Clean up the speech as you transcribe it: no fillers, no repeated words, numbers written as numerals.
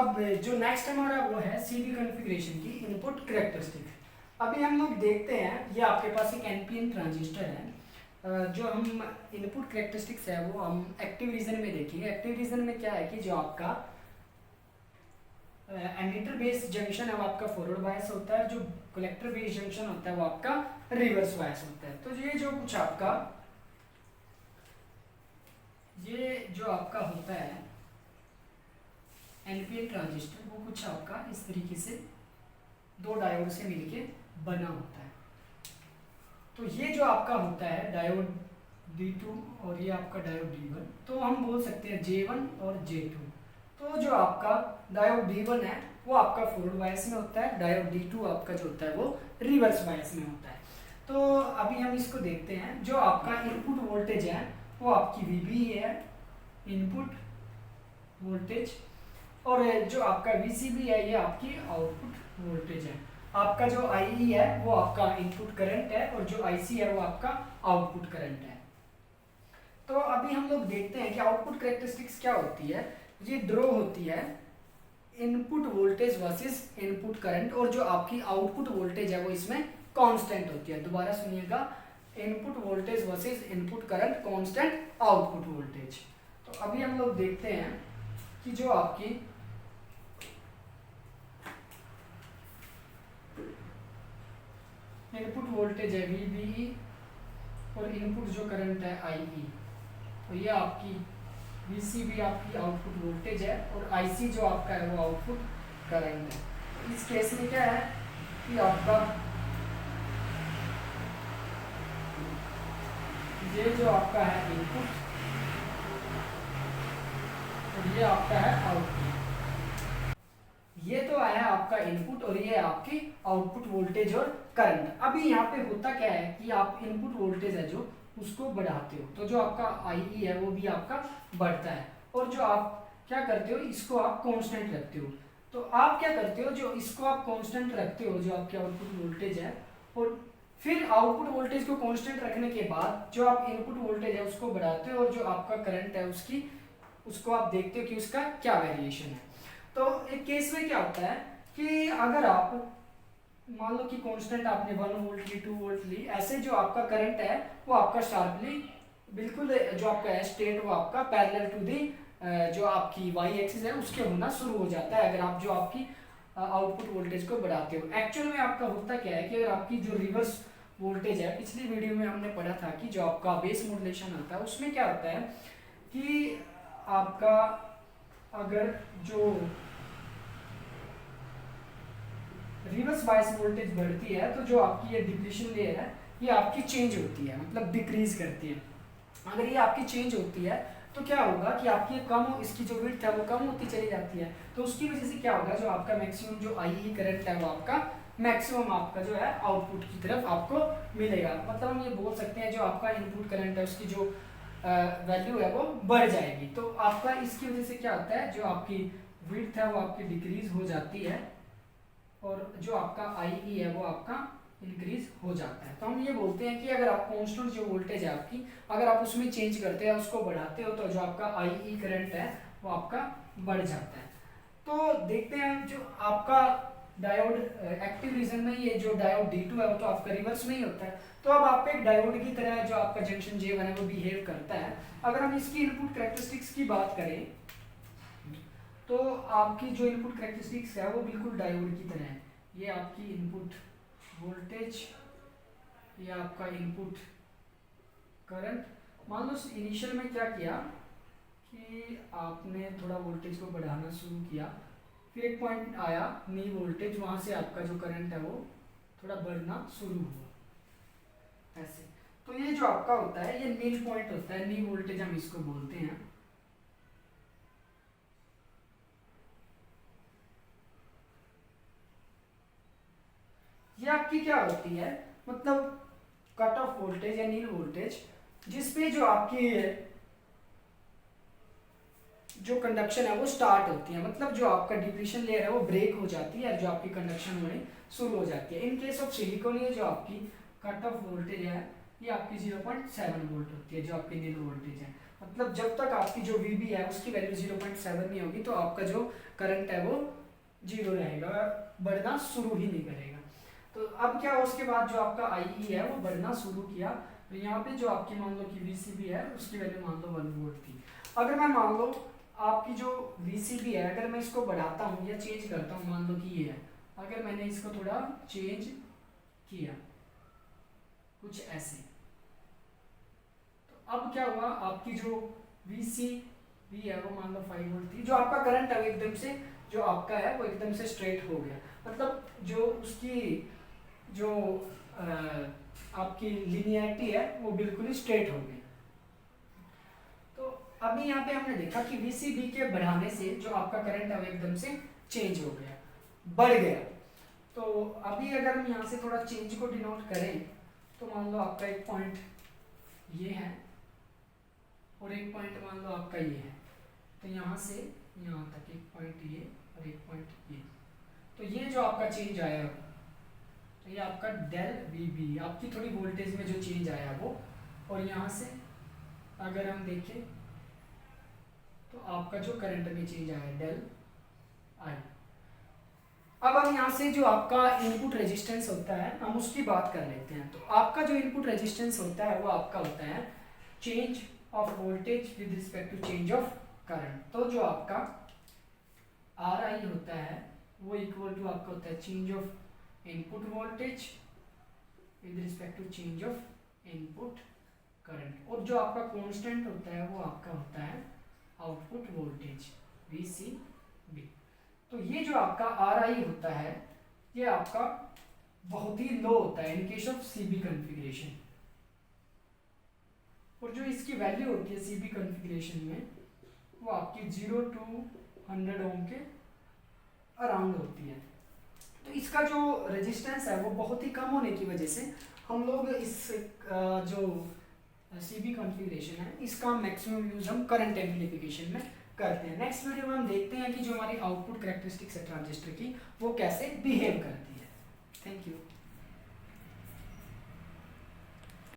अब जो नेक्स्ट हमारा वो है सीबी कॉन्फ़िगरेशन की इनपुट कैरेक्टरिस्टिक। अभी हम लोग देखते हैं, ये आपके पास एक एनपीएन ट्रांजिस्टर है। जो हम इनपुट कैरेक्टरिस्टिक्स है वो हम एक्टिव रीजन में देखेंगे। एक्टिव रीजन में क्या है कि जो आपका एमिटर बेस जंक्शन है वो आपका फॉरवर्ड बायस होता है, जो कलेक्टर बेस जंक्शन होता है वो आपका रिवर्स बायस होता है। तो ये जो कुछ आपका होता है एनपीएन ट्रांजिस्टर, वो कुछ आपका इस तरीके से दो डायोड से मिलके बना होता है। तो ये जो आपका होता है डायोड D2 और ये आपका डायोड D1, तो हम बोल सकते हैं J1 और J2। तो जो आपका डायोड D1 है वो आपका फॉरवर्ड बायस में होता है, डायोड D2 आपका जो होता है वो रिवर्स बायस में होता है। तो अभी हम इसको देखते हैं। जो आपका इनपुट वोल्टेज है वो आपकी VB है, इनपुट वोल्टेज, और जो आपका VCB है ये आपकी आउटपुट वोल्टेज है। आपका जो IE है वो आपका इनपुट करंट है और जो IC है वो आपका आउटपुट करंट है। तो अभी हम लोग देखते हैं कि आउटपुट कैरेक्टरिस्टिक्स क्या होती है। ये ड्रॉ होती है input voltage versus input current, और जो आपकी आउटपुट वोल्टेज है वो इसमें कांस्टेंट होती है। दोबारा सुनिएगा, input voltage versus input current, constant output voltage. तो अभी हम लोग देखते हैं कि जो आपकी इनपुट वोल्टेज है VBE और इनपुट जो करंट है IE, तो ये आपकी VCB आपकी आउटपुट वोल्टेज है और IC जो आपका है वो आउटपुट करंट है। इस केस में क्या है कि आपका ये जो आपका है इनपुट और ये आपका है आउटपुट। ये तो है आपका इनपुट और ये आपकी आउटपुट वोल्टेज और करंट। अभी यहाँ पे होता क्या है कि आप इनपुट वोल्टेज है जो उसको बढ़ाते हो, तो जो आपका IE है वो भी आपका बढ़ता है, और जो आप क्या करते हो इसको आप कांस्टेंट रखते हो। तो आप क्या करते हो, जो इसको आप कांस्टेंट रखते हो जो आपके आउटपुट वोल्टेज है, और फिर आउटपुट वोल्टेज को कांस्टेंट रखने के बाद जो आप इनपुट वोल्टेज है उसको बढ़ाते हो, और जो आपका करंट है उसको आप देखते हो कि उसका क्या वेरिएशन है। तो एक केस में क्या होता है कि अगर आप मान लो कि कांस्टेंट आपने 1 वोल्ट ली, 2 वोल्ट ली, ऐसे जो आपका करंट है वो आपका शार्पली बिल्कुल जो आपका है स्टेट वो आपका पैरेलल टू दी जो आपकी y एक्सिस है उसके होना शुरू हो जाता है अगर आप जो आपकी आउटपुट वोल्टेज को बढ़ाते हो। एक्चुअल में आपका होता क्या है कि अगर आपकी जो रिवर्स वोल्टेज है, पिछली वीडियो में हमने पढ़ा था कि जो आपका बेस मॉड्यूलेशन होता है उसमें क्या होता है कि आपका अगर जो रिवर्स बायस वोल्टेज बढ़ती है तो जो आपकी ये डिप्लीशन लेयर है ये आपकी चेंज होती है, मतलब डिक्रीज करती है। अगर ये आपकी चेंज होती है तो क्या होगा कि आपकी इसकी जो विड्थ है वो कम होती चली जाती है। तो उसकी वजह से क्या होगा, जो आपका मैक्सिमम जो IE करंट है वो आपका मैक्सिमम आपका जो है आउटपुट की तरफ आपको मिलेगा। मतलब हम ये बोल सकते हैं जो आपका इनपुट करंट है उसकी जो वैल्यू है वो बढ़ जाएगी। तो आपका इसकी वजह से क्या होता है, जो आपकी विड्थ है वो आपकी डिक्रीज हो जाती है और जो आपका IE है वो आपका इंक्रीज हो जाता है। तो हम ये बोलते हैं कि अगर आप कांस्टेंट जो वोल्टेज है आपकी अगर आप उसमें चेंज करते हैं उसको बढ़ाते हो तो जो आपका IE करंट है वो आपका बढ़ जाता है। तो देखते हैं जो आपका डायोड एक्टिव रीजन में ये जो डायोड D2 है वो तो आपका रिवर्स में ही होता है। तो अब आपका एक डायोड की तरह जो आपका जंक्शन J1 है वो बिहेव करता है। अगर हम इसकी इनपुट कैरेक्टरिस्टिक्स की बात करें तो आपकी जो इनपुट कैरेक्टरिस्टिक्स है वो बिल्कुल डायोड की तरह है। ये आपकी इनपुट वोल्टेज, ये आपका इनपुट करंट। मान लो इनिशियल में क्या किया कि आपने थोड़ा वोल्टेज को बढ़ाना शुरू किया, फिर एक पॉइंट आया नी वोल्टेज, वहां से आपका जो करंट है वो थोड़ा बढ़ना शुरू हुआ ऐसे। तो ये जो आपका होता है ये नील पॉइंट होता है, नी वोल्टेज हम इसको बोलते हैं। ये आपकी क्या होती है, मतलब कट ऑफ वोल्टेज या नील वोल्टेज, जिसपे जो आपकी जो कंडक्शन है वो स्टार्ट होती है, मतलब जो आपका डिप्लीशन लेयर है वो ब्रेक हो जाती है और जो आपकी कंडक्शन होनी शुरू हो जाती है। इन केस ऑफ सिलिकॉन ये जो आपकी कट ऑफ वोल्टेज है ये आपकी 0.7 वोल्ट होती है जो आपकी नील वोल्टेज है। मतलब जब तक आपकी जो वी बी है उसकी वैल्यू 0.7 नहीं होगी तो आपका जो करंट है वो 0 रहेगा, बढ़ना शुरू ही नहीं करेगा। तो अब क्या हो, उसके बाद जो आपका आई ई है वो बढ़ना शुरू किया, तो यहाँ पे जो आपकी मान लो कि वी सी बी है उसकी वैल्यू मान लो 1 वोल्ट थी। अगर मैं मान लो आपकी जो वी सी बी है अगर मैं इसको बढ़ाता हूँ या चेंज करता हूँ, मान लो कि ये है, अगर मैंने इसको थोड़ा चेंज किया कुछ ऐसे, तो अब क्या हुआ, आपकी जो वी सी बी है वो मान लो 5 वोल्ट थी, जो आपका करंट है एकदम से जो आपका है वो एकदम से स्ट्रेट हो गया, मतलब जो उसकी जो आपकी लिनियरिटी है वो बिल्कुल ही स्ट्रेट हो गई। तो अभी यहाँ पे हमने देखा कि VCB के बढ़ाने से जो आपका करंट है वो एकदम से चेंज हो गया, बढ़ गया। तो अभी अगर हम यहाँ से थोड़ा चेंज को डिनोट करें तो मान लो आपका एक पॉइंट ये है और एक पॉइंट मान लो आपका ये है, तो यहाँ से यहाँ तक एक पॉइंट ये और एक पॉइंट ये, तो ये जो आपका चेंज आया तो ये आपका डेल वी बी, आपकी थोड़ी वोल्टेज में जो चेंज आया वो, और यहाँ से अगर हम देखें तो आपका जो करंट में चेंज आया डेल आई। अब हम यहाँ से जो आपका इनपुट रेजिस्टेंस होता है हम उसकी बात कर लेते हैं। तो आपका जो इनपुट रेजिस्टेंस होता है वो आपका होता है change of voltage with respect to change of current. तो जो आपका आर आई होता है वो इक्वल टू आपका होता है change of input voltage with respect to change of input current, और जो आपका कांस्टेंट होता है वो आपका होता है output voltage V C B. तो ये जो आपका आर आई होता है ये आपका बहुत ही लो होता है in case of C B configuration, और जो इसकी वैल्यू होती है सी बी कॉन्फ़िगरेशन में वो आपकी 0 टू 100 ओम के अराउंड होती है। तो इसका जो रेजिस्टेंस है वो बहुत ही कम होने की वजह से हम लोग इस जो सी बी कॉन्फ़िगरेशन है इसका मैक्सिमम यूज हम करंट एम्प्लीफिकेशन में करते हैं। नेक्स्ट वीडियो में हम देखते हैं कि जो हमारी आउटपुट कैरेक्टरिस्टिक्स है ट्रांजिस्टर की वो कैसे बिहेव करती है। Thank you.